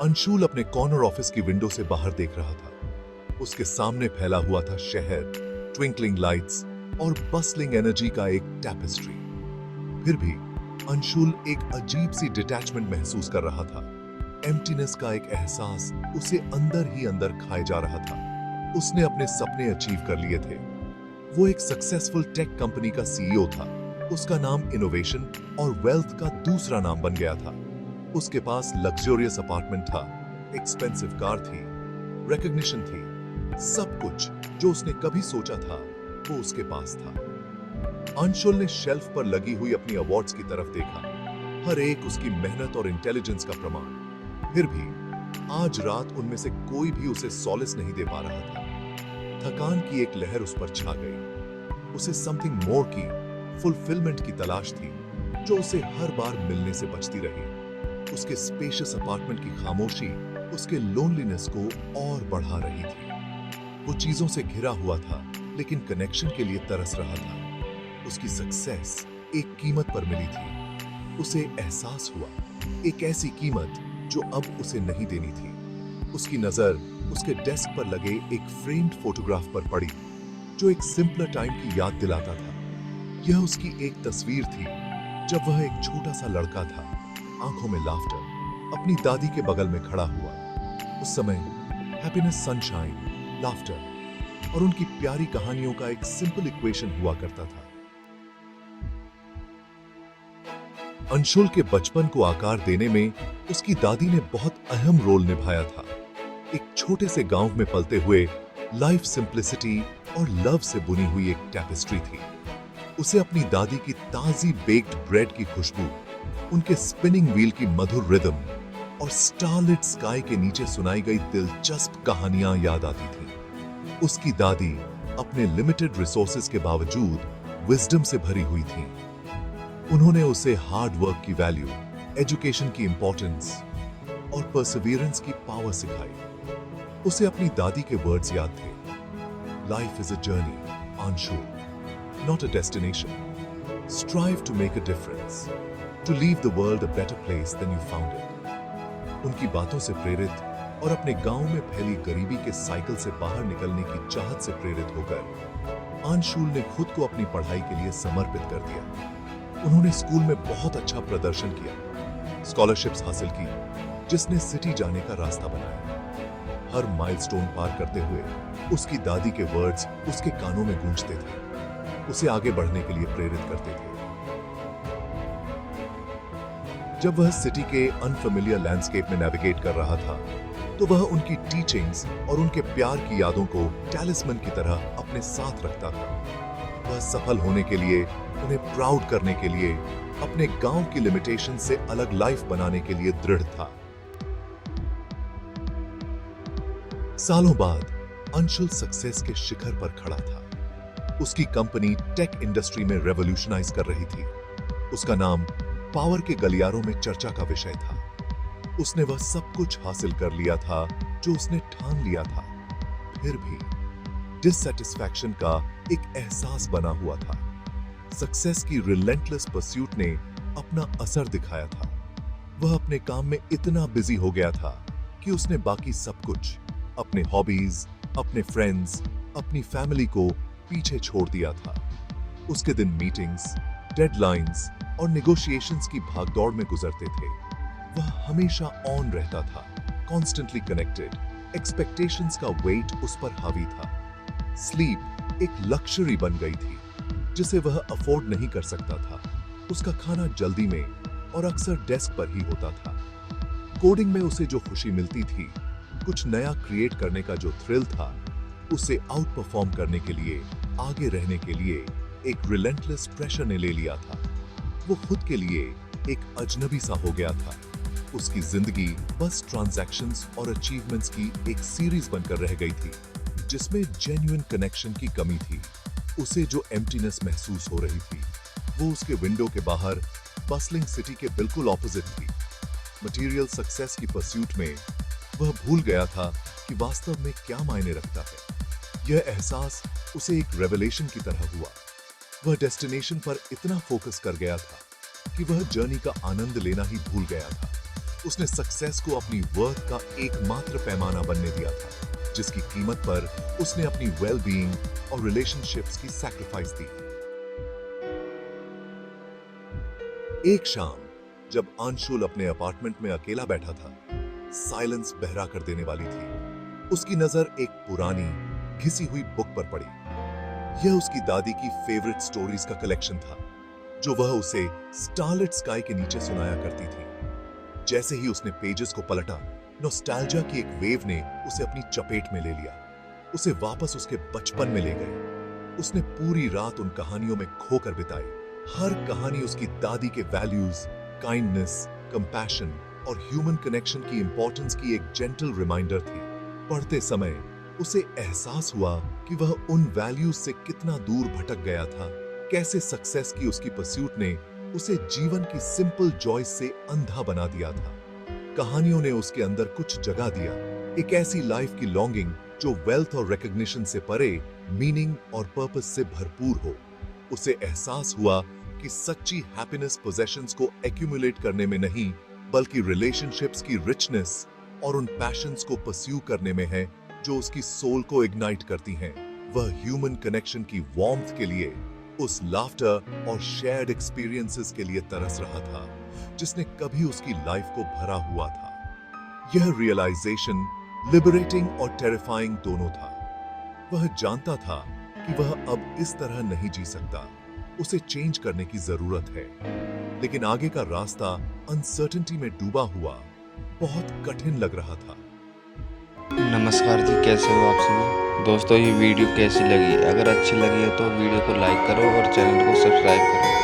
अंशुल अपने corner office की window से बाहर देख रहा था। उसके सामने फैला हुआ था शहर, ट्विंकलिंग लाइट्स और बसलिंग एनर्जी का एक टैपेस्ट्री। फिर भी अंशुल एक अजीब सी डिटैचमेंट महसूस कर रहा था। एम्प्टीनेस का एक एहसास उसे अंदर ही अंदर खाए जा रहा था। उसने अपने सपने अचीव कर लिए थे। वो एक सक्सेसफुल टेक कंपनी का सीईओ था। उसका नाम इनोवेशन और वेल्थ का दूसरा नाम बन गया था। उसके पास लग्जरियस अपार्टमेंट था, एक्सपेंसिव कार थी, रिकॉग्निशन थी। सब कुछ जो उसने कभी सोचा था वो उसके पास था। अंशुल ने शेल्फ पर लगी हुई अपनी अवार्ड्स की तरफ देखा, हर एक उसकी मेहनत और इंटेलिजेंस का प्रमाण। फिर भी आज रात उनमें से कोई भी उसे सॉलिस नहीं दे पा रहा था। थकान की एक लहर उस पर छा गई। उसे समथिंग मोर की, फुलफिलमेंट की तलाश थी, जो उसे हर बार मिलने से बचती रही। उसके स्पेशियस अपार्टमेंट की खामोशी उसके लोनलीनेस को और बढ़ा रही थी। वो चीजों से घिरा हुआ था, लेकिन कनेक्शन के लिए तरस रहा था। उसकी सक्सेस एक कीमत पर मिली थी। उसे एहसास हुआ, एक ऐसी कीमत जो अब उसे नहीं देनी थी। उसकी नजर उसके डेस्क पर लगे एक फ्रेम्ड फोटोग्राफ पर पड़ी, जो एक सिंपलर टाइम की याद दिलाता था। यह उसकी एक तस्वीर थी जब वह एक छोटा सा लड़का था, आंखों में लाफ्टर, अपनी दादी के बगल में खड़ा हुआ। उस समय हैप्पीनेस, सनशाइन, लाफ्टर और उनकी प्यारी कहानियों का एक सिंपल इक्वेशन हुआ करता था। अंशुल के बचपन को आकार देने में उसकी दादी ने बहुत अहम रोल निभाया था। एक छोटे से गांव में पलते हुए लाइफ सिंप्लिसिटी और लव से बुनी हुई एक टैपेस्ट्री थी। उसे अपनी दादी की ताजी बेक्ड ब्रेड की खुशबू, उनके स्पिनिंग व्हील की मधुर रिदम और स्टारलिट स्काई के नीचे सुनाई गई दिलचस्प कहानियां याद आती थी। उसकी दादी अपने लिमिटेड रिसोर्सेज के बावजूद विजडम से भरी हुई थी। उन्होंने उसे हार्ड वर्क की वैल्यू, एजुकेशन की इंपॉर्टेंस और परसिवियरेंस की पावर सिखाई। उसे अपनी दादी के वर्ड्स याद थे, life is a journey, Anshul, not a destination. Strive to make a difference, to leave the world a better place than you found it. उनकी बातों से प्रेरित और अपने गांव में फैली गरीबी के साइकिल से बाहर निकलने की चाहत से प्रेरित होकर अंशुल ने खुद को अपनी पढ़ाई के लिए समर्पित कर दिया। उन्होंने स्कूल में बहुत अच्छा प्रदर्शन किया, स्कॉलरशिप्स हासिल की, जिसने सिटी जाने का रास्ता बनाया। हर माइलस्टोन पार करते हुए उसकी दादी के वर्ड्स उसके कानों में गूंजते थे, उसे आगे बढ़ने के लिए प्रेरित करते थे। जब वह सिटी के अनफेमिलियर लैंडस्केप में नेविगेट कर रहा था, तो वह उनकी टीचिंग्स और उनके प्यार की यादों को टैलिस्मन की तरह अपने साथ रखता था। वह सफल होने के लिए, उन्हें प्राउड करने के लिए, अपने गांव की लिमिटेशन से अलग लाइफ बनाने के लिए दृढ़ था। सालों बाद अंशुल सक्सेस के शिखर पर खड़ा था। उसकी कंपनी टेक इंडस्ट्री में रेवोल्यूशनाइज कर रही थी। उसका नाम पावर के गलियारों में चर्चा का विषय था। उसने वह सब कुछ हासिल कर लिया था जो उसने ठान लिया था। फिर भी डिससैटिस्फैक्शन का एक एहसास बना हुआ था। सक्सेस की रिलेंटलेस परस्यूट ने अपना असर दिखाया था। वह अपने काम में इतना बिजी हो गया था कि उसने बाकी सब कुछ, अपने हॉबीज, अपने फ्रेंड्स, अपनी फैमिली को पीछे छोड़ दिया था। उसके दिन मीटिंग्स, डेडलाइंस और नेगोशिएशंस की भागदौड़ में गुजरते थे। वह हमेशा ऑन रहता था, कॉन्स्टेंटली कनेक्टेड, एक्सपेक्टेशंस का वेट उस पर हावी था। स्लीप एक लक्जरी बन गई थी जिसे वह अफोर्ड नहीं कर सकता था। उसका खाना जल्दी में और अक्सर डेस्क पर ही होता था। कोडिंग में उसे जो खुशी मिलती थी, कुछ नया क्रिएट करने का जो थ्रिल था, उसे आउट परफॉर्म करने के लिए, आगे रहने के लिए एक रिलेंटलेस प्रेशर ने ले लिया था। वो खुद के लिए एक अजनबी सा हो गया था। उसकी जिंदगी बस ट्रांजैक्शंस और अचीवमेंट्स की एक सीरीज बनकर रह गई थी, जिसमें जेन्युइन कनेक्शन की कमी थी। उसे जो एम्प्टीनेस महसूस हो रही थी, वो उसके विंडो के बाहर बसलिंग सिटी के बिल्कुल ऑपोजिट थी। मटेरियल सक्सेस की परस्यूट में वह भूल गया था कि वास्तव में क्या मायने रखता है। यह एहसास उसे एक रेवलेशन की तरह हुआ। वह डेस्टिनेशन पर इतना फोकस कर गया था कि वह जर्नी का आनंद लेना ही भूल गया था। उसने सक्सेस को अपनी वर्थ का एकमात्र पैमाना बनने दिया था, जिसकी कीमत पर उसने अपनी वेल बीइंग और रिलेशनशिप्स की सैक्रिफाइस दी। एक शाम जब अंशुल अपने अपार्टमेंट में अकेला बैठा था, साइलेंस बहरा कर देने वाली थी, उसकी नजर एक पुरानी घिसी हुई बुक पर पड़ी। यह उसकी दादी की फेवरेट स्टोरीज का कलेक्शन था, जो वह उसे स्टारलिट स्काई के नीचे सुनाया करती थी। जैसे ही उसने पेजेस को पलटा, नॉस्टैल्जिया की एक वेव ने उसे अपनी चपेट में ले लिया, उसे वापस उसके बचपन में ले गए। उसने पूरी रात उन कहानियों में खोकर बिताई। हर कहानी उसकी दादी के वैल्यूज, काइंडनेस, कंपैशन और ह्यूमन कनेक्शन की इंपॉर्टेंस की एक जेंटल रिमाइंडर थी। पढ़ते समय उसे एहसास हुआ कि वह उन वैल्यूज से कितना दूर भटक गया था, कैसे सक्सेस की उसकी परस्यूट ने उसे जीवन की सिंपल जॉय से अंधा बना दिया था। कहानियों ने उसके अंदर कुछ जगा दिया, एक ऐसी लाइफ की लॉन्गिंग जो वेल्थ और रिकॉग्निशन से परे मीनिंग और पर्पस से भरपूर हो। उसे एहसास हुआ कि सच्ची हैप्पीनेस पोजेशंस को एक्यूमुलेट करने में नहीं, बल्कि रिलेशनशिप्स की रिचनेस और उन पैशंस को परस्यू करने में है जो उसकी सोल को इग्नाइट करती हैं। वह ह्यूमन कनेक्शन की वार्मथ के लिए, उस लाफ्टर और शेयर्ड एक्सपीरियंसेस के लिए तरस रहा था, जिसने कभी उसकी लाइफ को भरा हुआ था। यह रियलाइजेशन लिबरेटिंग और टेरिफाइंग दोनों था। वह जानता था कि वह अब इस तरह नहीं जी सकता, उसे चेंज करने की जरूरत है। लेकिन आगे का रास्ता अनसर्टेनिटी में डूबा हुआ बहुत कठिन लग रहा था। नमस्कार जी, कैसे हो आप सभी दोस्तों। ये वीडियो कैसी लगी? अगर अच्छी लगी है तो वीडियो को लाइक करो और चैनल को सब्सक्राइब करो।